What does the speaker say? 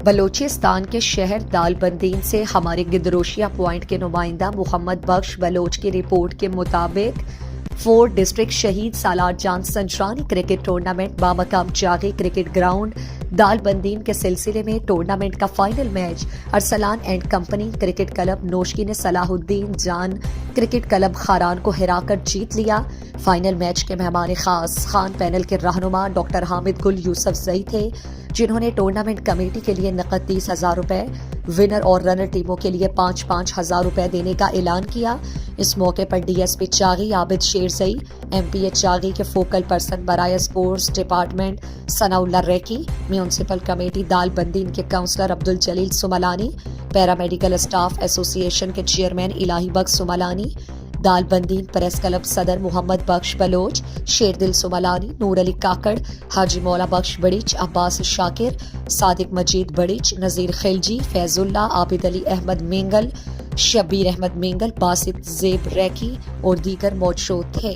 بلوچستان کے شہر دالبندین سے ہمارے گدروشیا پوائنٹ کے نمائندہ محمد بخش بلوچ کی رپورٹ کے مطابق 4 district Shaheed Salar Jan Sanjrani cricket tournament بامقام جاغی کرکٹ گراؤنڈ دالبندین کے سلسلے میں ٹورنامنٹ کا final match Arsalan and company cricket club Noshki نے صلاح الدین جان کرکٹ کلب خاران کو ہرا کر جیت لیا۔ فائنل میچ کے مہمان خاص خان پینل کے رہنما ڈاکٹر حامد گل یوسف زئی تھے، جنہوں نے ٹورنامنٹ کمیٹی کے لیے نقد 30,000 روپے، ونر اور رنر ٹیموں کے لیے 5,000 روپے دینے کا اعلان کیا۔ اس موقع پر ڈی ایس پی چاغی عابد شیرزئی، ایم پی ایچ چاغی کے فوکل پرسن برائے اسپورٹس ڈپارٹمنٹ ثناء اللہ ریکی، میونسپل کمیٹی دالبندین کے کونسلر عبدالجلیل سملانی، پیرا میڈیکل اسٹاف ایسوسی ایشن کے چیئرمین الہی بخش سملانی، دالبندین پریس کلب صدر محمد بخش بلوچ، شیردل سملانی، نور علی کاکڑ، حاجی مولا بخش بڑیچ، عباس شاکر، صادق مجید بڑیچ، نذیر خلجی، فیض اللہ، عابد علی احمد مینگل، شبیر احمد مینگل، باسط زیب ریکی اور دیگر موجود تھے۔